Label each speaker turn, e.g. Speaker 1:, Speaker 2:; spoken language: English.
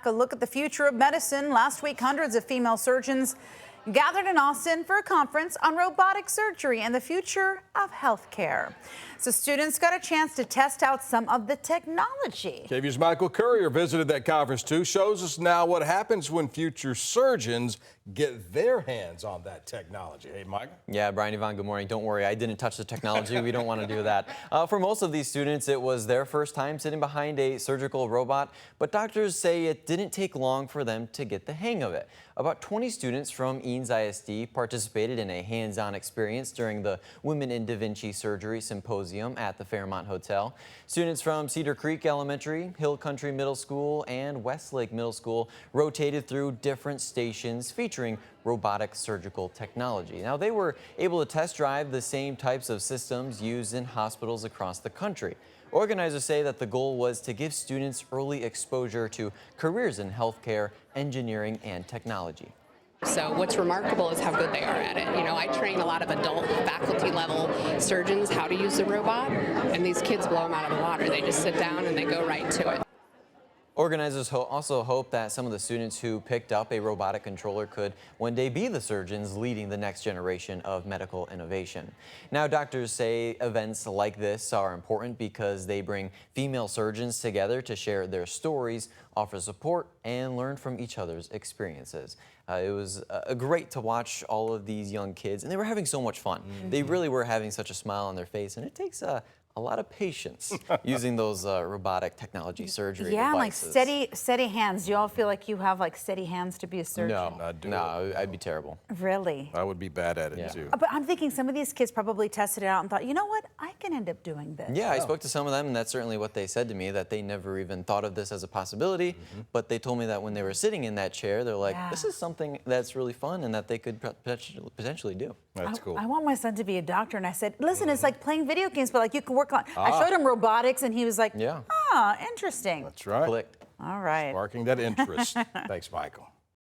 Speaker 1: a look at the future of medicine. Last week, hundreds of female surgeons gathered in Austin for a conference on robotic surgery and the future of healthcare. So students got a chance to test out some of the technology.
Speaker 2: KVUE's Michael Courier visited that conference too. Shows us now what happens when future surgeons get their hands on that technology. Hey, Mike.
Speaker 3: Yeah, Brian, Yvonne, good morning. Don't worry, I didn't touch the technology. We don't want to do that. For most of these students, it was their first time sitting behind a surgical robot, but doctors say it didn't take long for them to get the hang of it. About 20 students from Eanes ISD participated in a hands-on experience during the Women in Vinci Surgery Symposium at the Fairmont Hotel. Students from Cedar Creek Elementary, Hill Country Middle School, and Westlake Middle School rotated through different stations featuring robotic surgical technology. Now, they were able to test drive the same types of systems used in hospitals across the country. Organizers say that the goal was to give students early exposure to careers in healthcare, engineering, and technology.
Speaker 4: So what's remarkable is how good they are at it. You know, I train a lot of adult faculty level surgeons how to use the robot, and these kids blow them out of the water. They just sit down and they go right to it.
Speaker 3: Organizers also hope that some of the students who picked up a robotic controller could one day be the surgeons leading the next generation of medical innovation. Now, doctors say events like this are important because they bring female surgeons together to share their stories, offer support, and learn from each other's experiences. It was great to watch all of these young kids, and they were having so much fun. They really were having such a smile on their face, and it takes a lot of patience using those robotic technology surgery devices.
Speaker 1: Like steady hands. Do you all feel like you have like steady hands to be a surgeon?
Speaker 3: No, I'd be terrible.
Speaker 1: Really?
Speaker 2: I would be bad at it too.
Speaker 1: But I'm thinking some of these kids probably tested it out and thought, you know what, I can end up doing this.
Speaker 3: Yeah, I spoke to some of them, and that's certainly what they said to me, that they never even thought of this as a possibility. But they told me that when they were sitting in that chair, they're like, this is something that's really fun and that they could potentially do.
Speaker 2: That's cool.
Speaker 1: I want my son to be a doctor, and I said, listen, it's like playing video games, but like you can work on. I showed him robotics, and he was like, interesting.
Speaker 2: That's right.
Speaker 3: Click.
Speaker 1: All right.
Speaker 2: Sparking that interest. Thanks, Michael.